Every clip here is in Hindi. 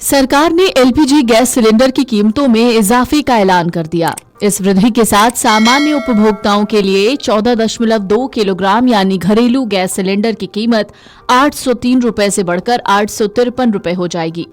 सरकार ने एलपीजी गैस सिलेंडर की कीमतों में इजाफे का ऐलान कर दिया। इस वृद्धि के साथ सामान्य उपभोक्ताओं के लिए 14.2 किलोग्राम यानी घरेलू गैस सिलेंडर की कीमत 803 रुपए से बढ़कर 853 रुपए हो जाएगी।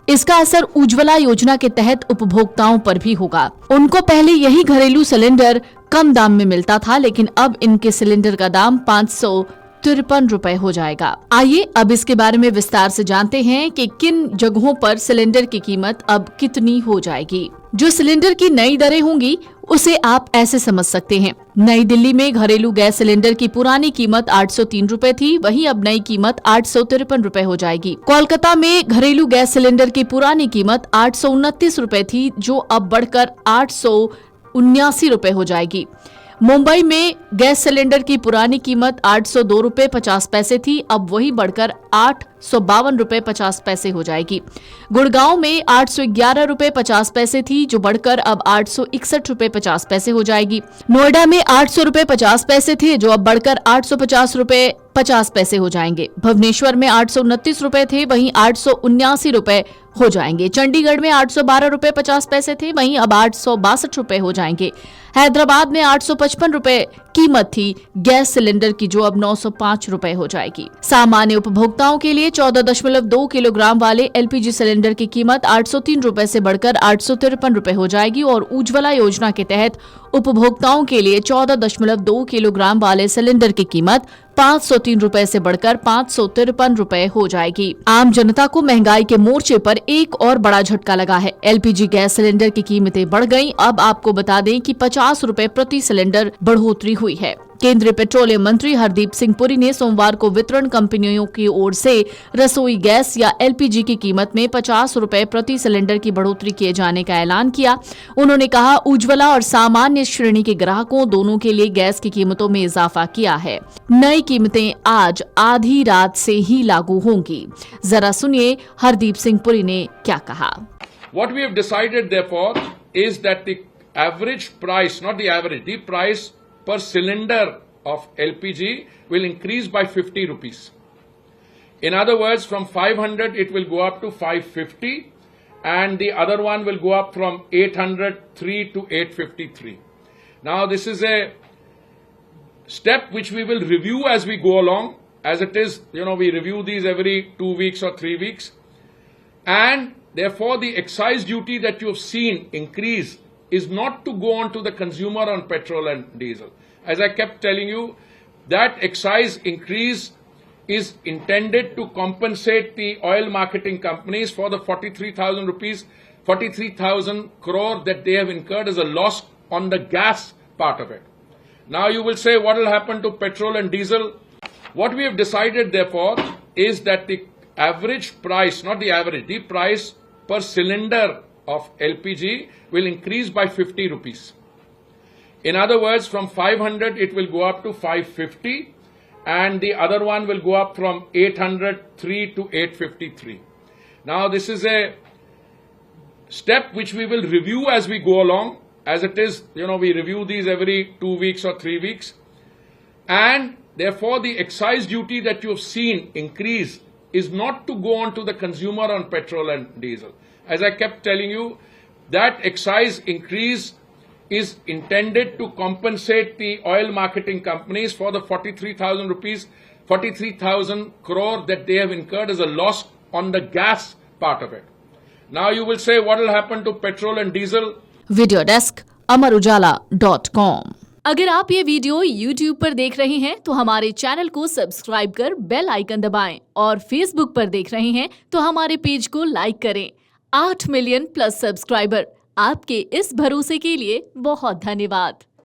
इसका असर उज्ज्वला योजना के तहत उपभोक्ताओं पर भी होगा। उनको पहले यही घरेलू सिलेंडर कम दाम में मिलता था, लेकिन अब इनके सिलेंडर का दाम 553 रुपए हो जाएगा। आइए अब इसके बारे में विस्तार से जानते हैं कि किन जगहों पर सिलेंडर की कीमत अब कितनी हो जाएगी। जो सिलेंडर की नई दरें होंगी उसे आप ऐसे समझ सकते हैं। नई दिल्ली में घरेलू गैस सिलेंडर की पुरानी कीमत 803 रुपए थी, वहीं अब नई कीमत 853 रुपए हो जाएगी। कोलकाता में घरेलू गैस सिलेंडर की पुरानी कीमत 829 रुपए थी, जो अब बढ़कर 879 रुपए हो जाएगी। मुंबई में गैस सिलेंडर की पुरानी कीमत 802 रुपए 50 पैसे थी, अब वही बढ़कर 852 रुपए 50 पैसे हो जाएगी। गुड़गांव में 811 रुपए 50 पैसे थी, जो बढ़कर अब 861 रुपए 50 पैसे हो जाएगी। नोएडा में 800 रुपए 50 पैसे थे, जो अब बढ़कर 850 रुपए 50 पैसे हो जाएंगे। भुवनेश्वर में 829 रुपए थे, वहीं 879 रुपए हो जाएंगे। चंडीगढ़ में 812 रुपए 50 पैसे थे, वहीं अब 862 रुपए हो जाएंगे। हैदराबाद में 855 रुपए कीमत थी गैस सिलेंडर की, जो अब 905 रुपए हो जाएगी। सामान्य उपभोक्ताओं के लिए 14.2 किलोग्राम वाले एलपीजी सिलेंडर की कीमत 803 रुपए से बढ़कर 853 रुपए हो जाएगी और उज्ज्वला योजना के तहत उपभोक्ताओं के लिए 14.2 किलोग्राम वाले सिलेंडर की कीमत 503 रुपए से बढ़कर 553 रुपए हो जाएगी। आम जनता को महंगाई के मोर्चे पर एक और बड़ा झटका लगा है। एलपीजी गैस सिलेंडर की कीमतें बढ़ गईं। अब आपको बता दें कि 50 रुपए प्रति सिलेंडर बढ़ोतरी हुई है। केंद्रीय पेट्रोलियम मंत्री हरदीप सिंह पुरी ने सोमवार को वितरण कंपनियों की ओर से रसोई गैस या एलपीजी की कीमत में 50 रुपए प्रति सिलेंडर की बढ़ोतरी किए जाने का ऐलान किया। उन्होंने कहा, उज्ज्वला और सामान्य श्रेणी के ग्राहकों दोनों के लिए गैस की कीमतों में इजाफा किया है। नई कीमतें आज आधी रात से ही लागू होंगी। जरा सुनिए हरदीप सिंह पुरी ने क्या कहा। What we have decided therefore is that the average price, not the average, the price per cylinder of LPG will increase by 50 rupees. In other words, from 500 it will go up to 550 and the other one will go up from 803 to 853. Now this is a step which we will review as we go along. As it is, we review these every 2 weeks or 3 weeks. And therefore the excise duty that you have seen increase is not to go on to the consumer on petrol and diesel. As I kept telling you, that excise increase is intended to compensate the oil marketing companies for the 43,000 crore that they have incurred as a loss on the gas part of it. Now you will say, what will happen to petrol and diesel? What we have decided therefore is that the average price, not the average, the price per cylinder of LPG will increase by 50 rupees. In other words, from 500 it will go up to 550 and the other one will go up from 803 to 853. Now this is a step which we will review as we go along. As it is, we review these every 2 weeks or 3 weeks. And therefore the excise duty that you have seen increase is not to go on to the consumer on petrol and diesel. As I kept telling you, that excise increase is intended to compensate the oil marketing companies for the 43,000 crore that they have incurred as a loss on the gas part of it. Now you will say, what will happen to petrol and diesel? Video desk amarujala.com। अगर आप ये वीडियो YouTube पर देख रहे हैं तो हमारे चैनल को सब्सक्राइब कर बेल आइकन दबाएं और Facebook पर देख रहे हैं तो हमारे पेज को लाइक करें। 8 मिलियन प्लस सब्सक्राइबर, आपके इस भरोसे के लिए बहुत धन्यवाद।